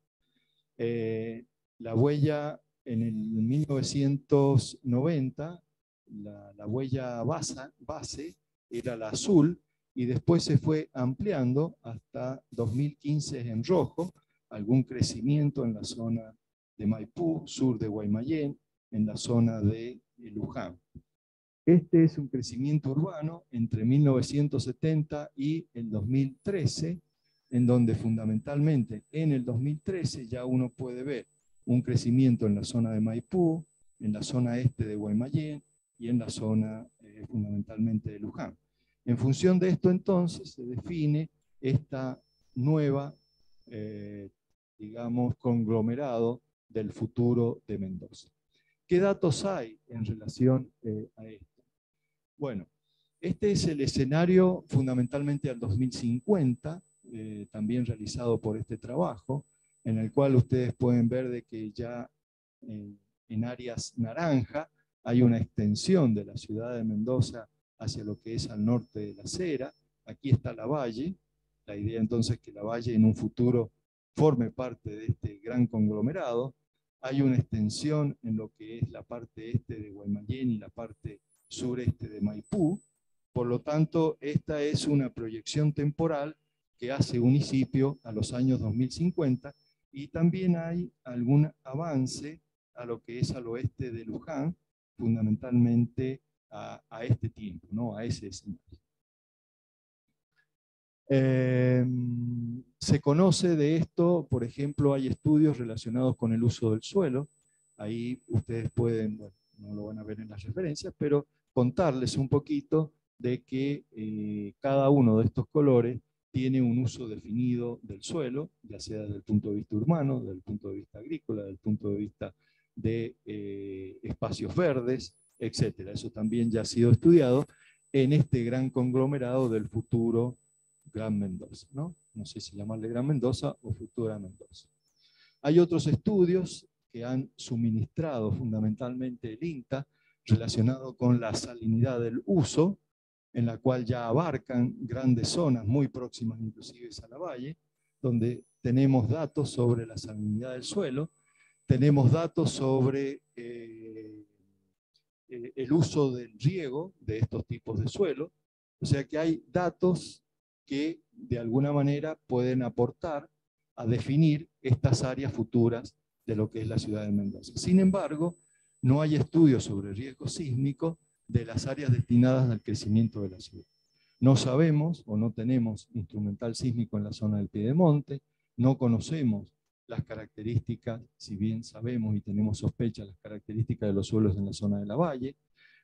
La huella en el 1990, la huella base era la azul, y después se fue ampliando hasta 2015 en rojo, algún crecimiento en la zona de Maipú, sur de Guaymallén, en la zona de Luján. Este es un crecimiento urbano entre 1970 y el 2013, en donde fundamentalmente en el 2013 ya uno puede ver un crecimiento en la zona de Maipú, en la zona este de Guaymallén y en la zona fundamentalmente de Luján. En función de esto, entonces, se define esta nueva, digamos, conglomerado del futuro de Mendoza. ¿Qué datos hay en relación a esto? Bueno, este es el escenario fundamentalmente al 2050, también realizado por este trabajo, en el cual ustedes pueden ver de que ya en áreas naranja hay una extensión de la ciudad de Mendoza hacia lo que es al norte de la Cera. Aquí está Lavalle. La idea entonces es que Lavalle en un futuro forme parte de este gran conglomerado. Hay una extensión en lo que es la parte este de Guaymallén y la parte sureste de Maipú. Por lo tanto, esta es una proyección temporal que hace municipio a los años 2050, y también hay algún avance a lo que es al oeste de Luján, fundamentalmente a este tiempo, ¿no? A ese escenario. Se conoce de esto, por ejemplo, hay estudios relacionados con el uso del suelo. Ahí ustedes pueden, bueno, no lo van a ver en las referencias, pero contarles un poquito de que cada uno de estos colores tiene un uso definido del suelo, ya sea desde el punto de vista urbano, desde el punto de vista agrícola, desde el punto de vista de espacios verdes, etc. Eso también ya ha sido estudiado en este gran conglomerado del futuro Gran Mendoza, ¿no? No sé si llamarle Gran Mendoza o Futura Mendoza. Hay otros estudios que han suministrado fundamentalmente el INTA relacionado con la salinidad del uso, en la cual ya abarcan grandes zonas muy próximas inclusive a Lavalle, donde tenemos datos sobre la salinidad del suelo, tenemos datos sobre el uso del riego de estos tipos de suelo, o sea que hay datos que de alguna manera pueden aportar a definir estas áreas futuras de lo que es la ciudad de Mendoza. Sin embargo, no hay estudios sobre riesgo sísmico de las áreas destinadas al crecimiento de la ciudad. No sabemos o no tenemos instrumental sísmico en la zona del Piedemonte, no conocemos las características, si bien sabemos y tenemos sospechas, las características de los suelos en la zona de Lavalle,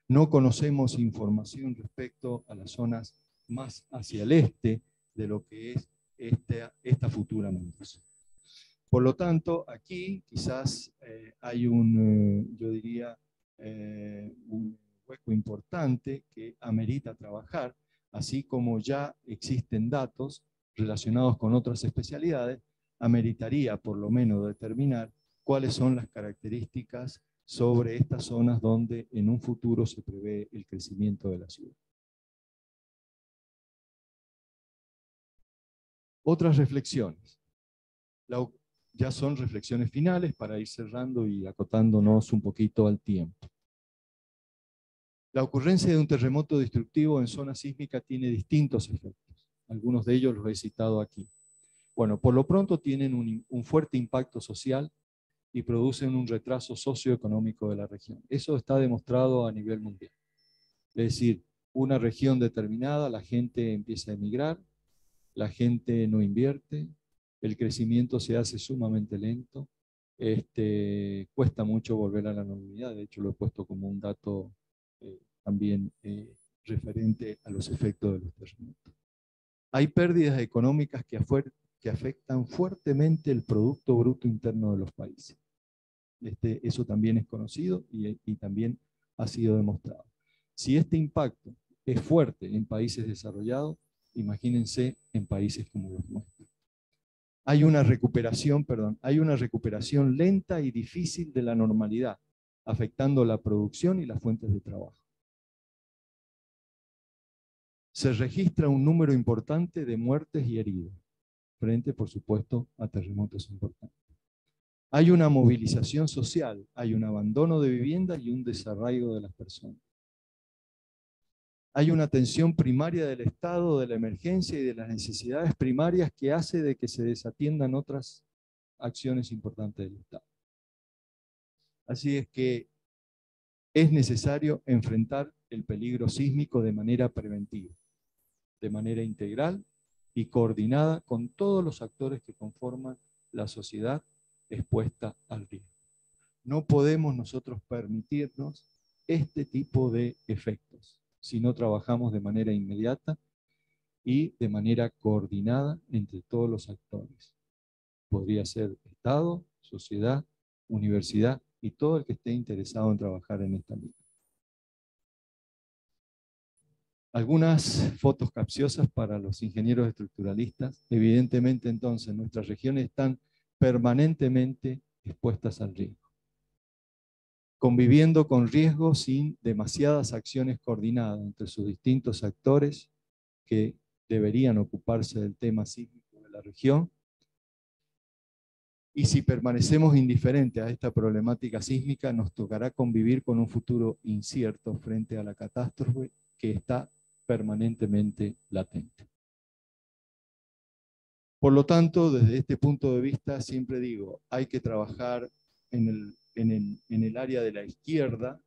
no conocemos información respecto a las zonas más hacia el este de lo que es esta futura Mendoza. Por lo tanto, aquí quizás hay yo diría, un hueco importante que amerita trabajar, así como ya existen datos relacionados con otras especialidades, ameritaría por lo menos determinar cuáles son las características sobre estas zonas donde en un futuro se prevé el crecimiento de la ciudad. Otras reflexiones. Ya son reflexiones finales para ir cerrando y acotándonos un poquito al tiempo. La ocurrencia de un terremoto destructivo en zona sísmica tiene distintos efectos. Algunos de ellos los he citado aquí. Bueno, por lo pronto tienen un fuerte impacto social y producen un retraso socioeconómico de la región. Eso está demostrado a nivel mundial. Es decir, una región determinada, la gente empieza a emigrar, la gente no invierte, el crecimiento se hace sumamente lento, cuesta mucho volver a la normalidad. De hecho, lo he puesto como un dato también referente a los efectos de los terremotos. Hay pérdidas económicas que afectan fuertemente el Producto Bruto Interno de los países. Eso también es conocido y también ha sido demostrado. Si este impacto es fuerte en países desarrollados, Imagínense en países como los nuestros. Hay una recuperación lenta y difícil de la normalidad, afectando la producción y las fuentes de trabajo. Se registra un número importante de muertes y heridos, frente, por supuesto, a terremotos importantes. Hay una movilización social, hay un abandono de vivienda y un desarraigo de las personas. Hay una atención primaria del Estado, de la emergencia y de las necesidades primarias que hace de que se desatiendan otras acciones importantes del Estado. Así es que es necesario enfrentar el peligro sísmico de manera preventiva, de manera integral y coordinada con todos los actores que conforman la sociedad expuesta al riesgo. No podemos nosotros permitirnos este tipo de efectos si no trabajamos de manera inmediata y de manera coordinada entre todos los actores. Podría ser Estado, sociedad, universidad y todo el que esté interesado en trabajar en esta línea. Algunas fotos capciosas para los ingenieros estructuralistas. Evidentemente, entonces, nuestras regiones están permanentemente expuestas al riesgo, conviviendo con riesgo sin demasiadas acciones coordinadas entre sus distintos actores que deberían ocuparse del tema sísmico de la región. Y si permanecemos indiferentes a esta problemática sísmica, nos tocará convivir con un futuro incierto frente a la catástrofe que está permanentemente latente. Por lo tanto, desde este punto de vista, siempre digo, hay que trabajar en el área de la izquierda,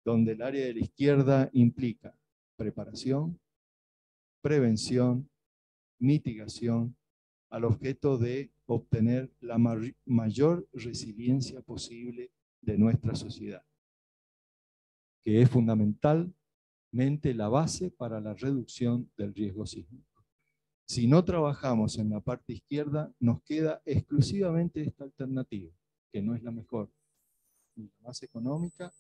donde el área de la izquierda implica preparación, prevención, mitigación, al objeto de obtener la mayor resiliencia posible de nuestra sociedad, que es fundamentalmente la base para la reducción del riesgo sísmico. Si no trabajamos en la parte izquierda, nos queda exclusivamente esta alternativa, que no es la mejor, ni la más económica,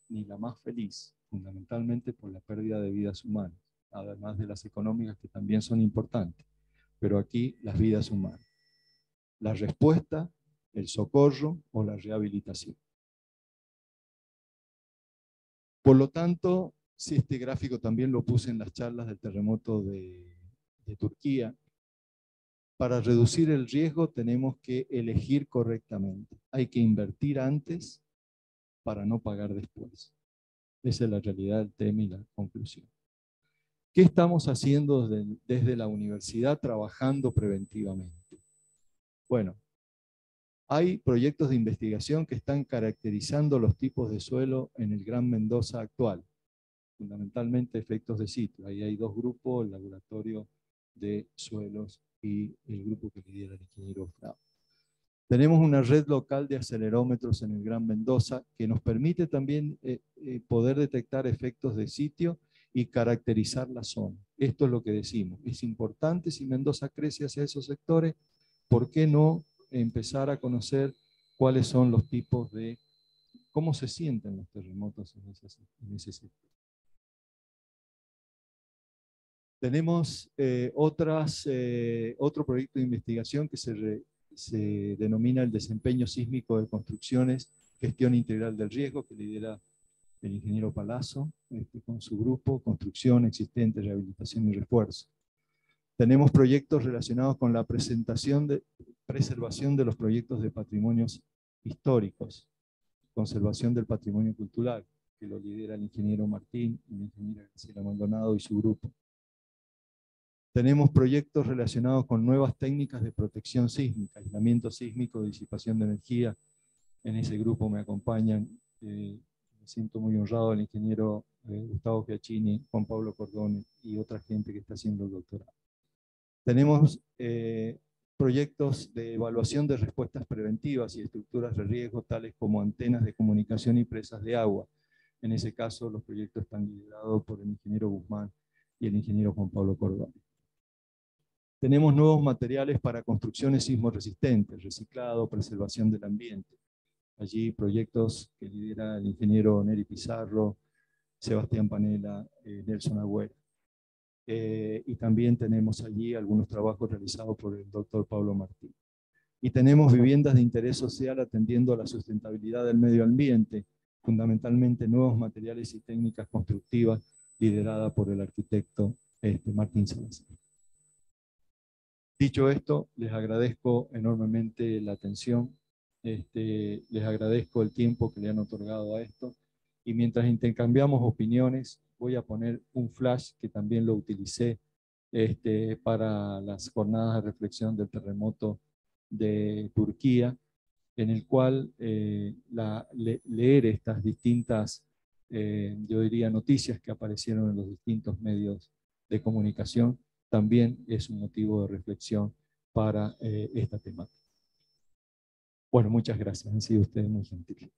ni la más feliz, fundamentalmente por la pérdida de vidas humanas, además de las económicas que también son importantes, pero aquí las vidas humanas. La respuesta, el socorro o la rehabilitación. Por lo tanto, si este gráfico también lo puse en las charlas del terremoto de Turquía, para reducir el riesgo tenemos que elegir correctamente. Hay que invertir antes para no pagar después. Esa es la realidad del tema y la conclusión. ¿Qué estamos haciendo desde la universidad trabajando preventivamente? Bueno, hay proyectos de investigación que están caracterizando los tipos de suelo en el Gran Mendoza actual, fundamentalmente efectos de sitio. Ahí hay dos grupos, el laboratorio de suelos y el grupo que lidera el ingeniero Frau. Tenemos una red local de acelerómetros en el Gran Mendoza que nos permite también poder detectar efectos de sitio y caracterizar la zona. Esto es lo que decimos. Es importante, si Mendoza crece hacia esos sectores, ¿por qué no empezar a conocer cuáles son los tipos de, cómo se sienten los terremotos en ese sector? Tenemos otro proyecto de investigación que se denomina el desempeño sísmico de construcciones, gestión integral del riesgo, que lidera el ingeniero Palazzo, con su grupo, construcción existente, rehabilitación y refuerzo. Tenemos proyectos relacionados con la preservación de los proyectos de patrimonios históricos, conservación del patrimonio cultural, que lo lidera el ingeniero Martín, el ingeniero Graciela Maldonado y su grupo. Tenemos proyectos relacionados con nuevas técnicas de protección sísmica, aislamiento sísmico, disipación de energía. En ese grupo me acompañan, me siento muy honrado, el ingeniero Gustavo Piacchini, Juan Pablo Cordone y otra gente que está haciendo el doctorado. Tenemos proyectos de evaluación de respuestas preventivas y estructuras de riesgo, tales como antenas de comunicación y presas de agua. En ese caso, los proyectos están liderados por el ingeniero Guzmán y el ingeniero Juan Pablo Cordone. Tenemos nuevos materiales para construcciones sismoresistentes, reciclado, preservación del ambiente. Allí proyectos que lidera el ingeniero Neri Pizarro, Sebastián Panela, Nelson Agüera. y también tenemos allí algunos trabajos realizados por el doctor Pablo Martín. Y tenemos viviendas de interés social atendiendo a la sustentabilidad del medio ambiente, fundamentalmente nuevos materiales y técnicas constructivas, liderada por el arquitecto Martín Salazar. Dicho esto, les agradezco enormemente la atención, les agradezco el tiempo que le han otorgado a esto, y mientras intercambiamos opiniones, voy a poner un flash que también lo utilicé para las jornadas de reflexión del terremoto de Turquía, en el cual leer estas distintas, yo diría, noticias que aparecieron en los distintos medios de comunicación, también es un motivo de reflexión para esta temática. Bueno, muchas gracias, han sido ustedes muy gentiles.